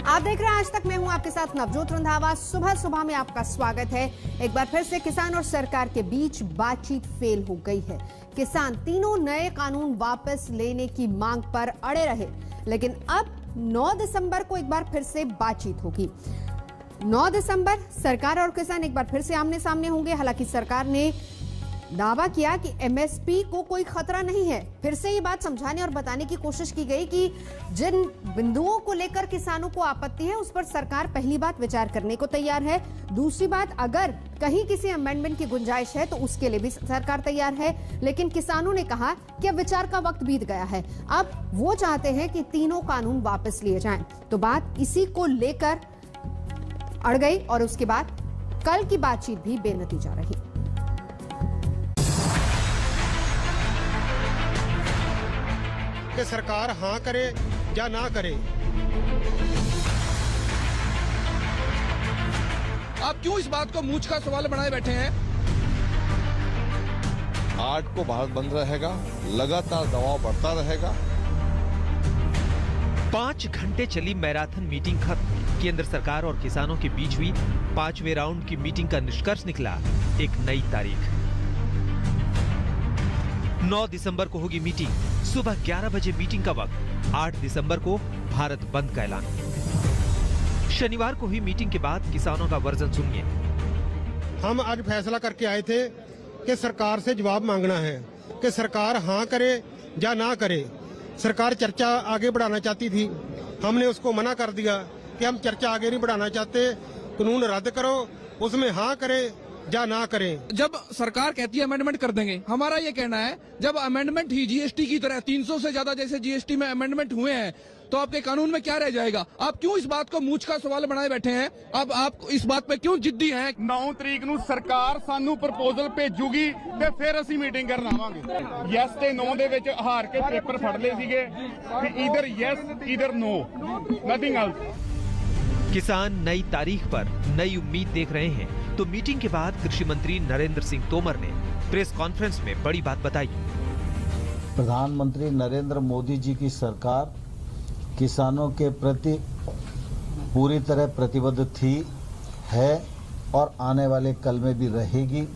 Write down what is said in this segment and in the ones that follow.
आप देख रहे हैं आज तक, मैं हूं आपके साथ नवजोत रंधावा। सुबह सुबह में आपका स्वागत है। एक बार फिर से किसान और सरकार के बीच बातचीत फेल हो गई है। किसान तीनों नए कानून वापस लेने की मांग पर अड़े रहे, लेकिन अब 9 दिसंबर को एक बार फिर से बातचीत होगी। 9 दिसंबर सरकार और किसान एक बार फिर से आमने सामने होंगे। हालांकि सरकार ने दावा किया कि एमएसपी को कोई खतरा नहीं है। फिर से ये बात समझाने और बताने की कोशिश की गई कि जिन बिंदुओं को लेकर किसानों को आपत्ति है उस पर सरकार पहली बात विचार करने को तैयार है। दूसरी बात, अगर कहीं किसी अमेंडमेंट की गुंजाइश है तो उसके लिए भी सरकार तैयार है। लेकिन किसानों ने कहा कि अब विचार का वक्त बीत गया है, अब वो चाहते हैं कि तीनों कानून वापस लिए जाएं। तो बात इसी को लेकर अड़ गई और उसके बाद कल की बातचीत भी बेनतीजा रही। कि सरकार हाँ करे या ना करे। आप क्यों इस बात को मूंछ का सवाल बनाए बैठे हैं? 8 को भारत बंद रहेगा, लगातार दबाव बढ़ता रहेगा। 5 घंटे चली मैराथन मीटिंग खत्म। केंद्र सरकार और किसानों के बीच हुई 5वें राउंड की मीटिंग का निष्कर्ष निकला एक नई तारीख। 9 दिसंबर को होगी मीटिंग। सुबह 11 बजे मीटिंग का वक्त। 8 दिसंबर को भारत बंद का ऐलान। शनिवार को हुई मीटिंग के बाद किसानों का वर्जन सुनिए। हम आज फैसला करके आए थे कि सरकार से जवाब मांगना है कि सरकार हाँ करे या ना करे। सरकार चर्चा आगे बढ़ाना चाहती थी, हमने उसको मना कर दिया कि हम चर्चा आगे नहीं बढ़ाना चाहते, कानून रद्द करो, उसमें हाँ करे या ना करें। जब सरकार कहती है अमेंडमेंट कर देंगे, हमारा ये कहना है जब अमेंडमेंट ही जीएसटी की तरह 300 से ज्यादा जैसे जीएसटी में अमेंडमेंट हुए हैं तो आपके कानून में क्या रह जाएगा? आप क्यों इस बात को मूंछ का सवाल बनाए बैठे हैं? अब आप इस बात पे क्यों जिद्दी हैं? 9 ਤਰੀਕ ਨੂੰ ਸਰਕਾਰ ਸਾਨੂੰ ਪ੍ਰਪੋਜ਼ਲ ਭੇਜੂਗੀ ਤੇ ਫਿਰ ਅਸੀਂ ਮੀਟਿੰਗ ਕਰਨ ਆਵਾਂਗੇ। ਯੈਸ ਤੇ ਨੋ ਦੇ ਵਿੱਚ ਹਾਰ ਕੇ ਪੇਪਰ ਫੜ ਲਏ ਸੀਗੇ ਕਿ either yes either no, nothing else. किसान नई तारीख पर नई उम्मीद देख रहे हैं, तो मीटिंग के बाद कृषि मंत्री नरेंद्र सिंह तोमर ने प्रेस कॉन्फ्रेंस में बड़ी बात बताई। प्रधानमंत्री नरेंद्र मोदी जी की सरकार किसानों के प्रति पूरी तरह प्रतिबद्ध थी, है और आने वाले कल में भी रहेगी।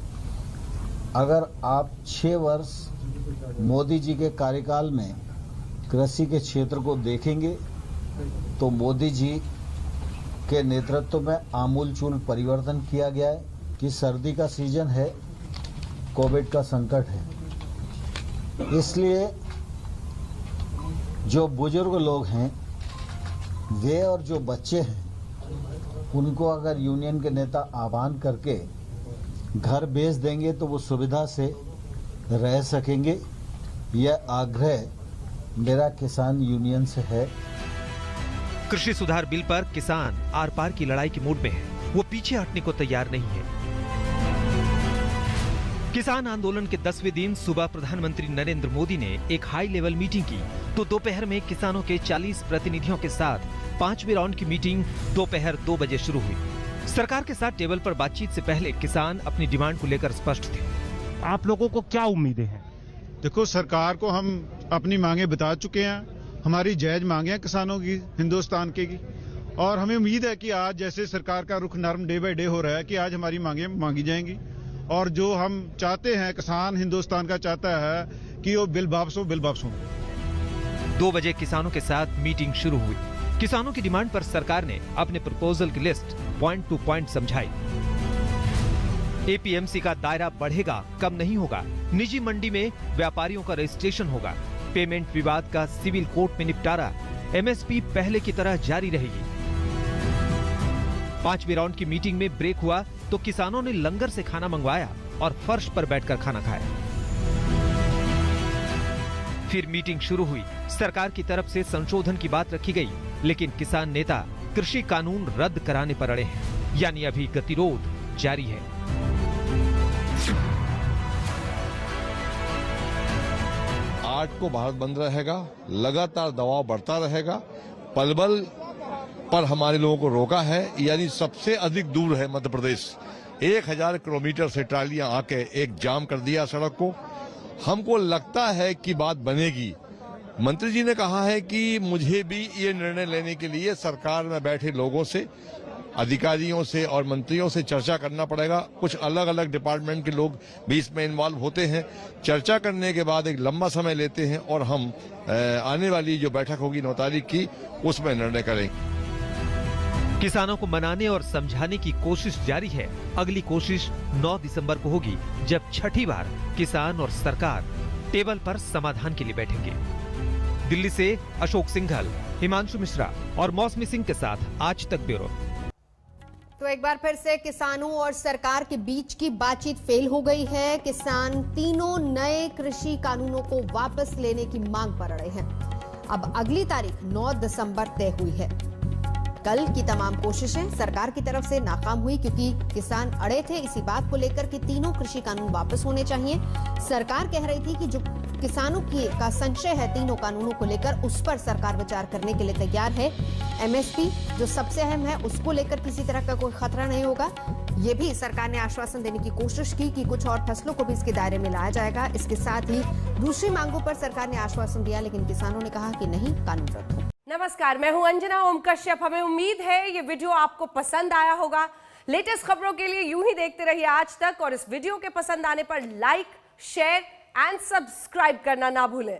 अगर आप 6 वर्ष मोदी जी के कार्यकाल में कृषि के क्षेत्र को देखेंगे तो मोदी जी के नेतृत्व में आमूलचूल परिवर्तन किया गया है कि सर्दी का सीजन है, कोविड का संकट है, इसलिए जो बुजुर्ग लोग हैं वे और जो बच्चे हैं उनको अगर यूनियन के नेता आह्वान करके घर भेज देंगे तो वो सुविधा से रह सकेंगे। यह आग्रह मेरा किसान यूनियन से है। कृषि सुधार बिल पर किसान आर पार की लड़ाई के मूड में है, वो पीछे हटने को तैयार नहीं है। किसान आंदोलन के 10वें दिन सुबह प्रधानमंत्री नरेंद्र मोदी ने एक हाई लेवल मीटिंग की, तो दोपहर में किसानों के 40 प्रतिनिधियों के साथ 5वें राउंड की मीटिंग दोपहर 2 बजे शुरू हुई। सरकार के साथ टेबल पर बातचीत से पहले किसान अपनी डिमांड को लेकर स्पष्ट थे। आप लोगों को क्या उम्मीदें हैं? देखो, सरकार को हम अपनी मांगे बता चुके हैं, हमारी जायज मांगे हैं किसानों की, हिंदुस्तान की, और हमें उम्मीद है कि आज जैसे सरकार का रुख नरम डे बाय डे हो रहा है कि आज हमारी मांगे मांगी जाएंगी। और जो हम चाहते हैं, किसान हिंदुस्तान का चाहता है कि वो बिल वापस हो। 2 बजे किसानों के साथ मीटिंग शुरू हुई। किसानों की डिमांड पर सरकार ने अपने प्रपोजल की लिस्ट पॉइंट टू पॉइंट समझाई। एपीएमसी का दायरा बढ़ेगा, कम नहीं होगा। निजी मंडी में व्यापारियों का रजिस्ट्रेशन होगा। पेमेंट विवाद का सिविल कोर्ट में निपटारा। एमएसपी पहले की तरह जारी रहेगी। 5वें राउंड की मीटिंग में ब्रेक हुआ तो किसानों ने लंगर से खाना मंगवाया और फर्श पर बैठकर खाना खाया। फिर मीटिंग शुरू हुई। सरकार की तरफ से संशोधन की बात रखी गई, लेकिन किसान नेता कृषि कानून रद्द कराने पर अड़े हैं, यानी अभी गतिरोध जारी है। आठ को भारत बंद रहेगा, लगातार दबाव बढ़ता रहेगा। पलवल पर हमारे लोगों को रोका है, यानी सबसे अधिक दूर है मध्य प्रदेश। 1000 किलोमीटर से ट्रालियां आके एक जाम कर दिया सड़क को। हमको लगता है कि बात बनेगी, मंत्री जी ने कहा है कि मुझे भी ये निर्णय लेने के लिए सरकार में बैठे लोगों से, अधिकारियों से और मंत्रियों से चर्चा करना पड़ेगा। कुछ अलग अलग डिपार्टमेंट के लोग भी इसमें इन्वॉल्व होते हैं। चर्चा करने के बाद एक लंबा समय लेते हैं और हम आने वाली जो बैठक होगी 9 तारीख की, उसमें निर्णय करेंगे। किसानों को मनाने और समझाने की कोशिश जारी है। अगली कोशिश 9 दिसंबर को होगी, जब छठी बार किसान और सरकार टेबल पर समाधान के लिए बैठेंगे। दिल्ली से अशोक सिंघल, हिमांशु मिश्रा और मौसमी सिंह के साथ आज तक ब्यूरो। तो एक बार फिर से किसानों और सरकार के बीच की बातचीत फेल हो गई है। किसान तीनों नए कृषि कानूनों को वापस लेने की मांग पर अड़े हैं। अब अगली तारीख 9 दिसंबर तय हुई है। कल की तमाम कोशिशें सरकार की तरफ से नाकाम हुई, क्योंकि किसान अड़े थे इसी बात को लेकर कि तीनों कृषि कानून वापस होने चाहिए। सरकार कह रही थी कि जो किसानों का संशय है तीनों कानूनों को लेकर, उस पर सरकार विचार करने के लिए तैयार है। एमएसपी जो सबसे अहम है, उसको लेकर किसी तरह का कोई खतरा नहीं होगा। ये भी सरकार ने आश्वासन देने की कोशिश की कि कुछ और फसलों को भी इसके दायरे में लाया जाएगा। इसके साथ ही दूसरी मांगों पर सरकार ने आश्वासन दिया, लेकिन किसानों ने कहा कि नहीं, कानून रद्द हो। नमस्कार, मैं हूं अंजना ओम कश्यप। हमें उम्मीद है ये वीडियो आपको पसंद आया होगा। लेटेस्ट खबरों के लिए यूं ही देखते रहिए आज तक, और इस वीडियो के पसंद आने पर लाइक, शेयर एंड सब्सक्राइब करना ना भूलें।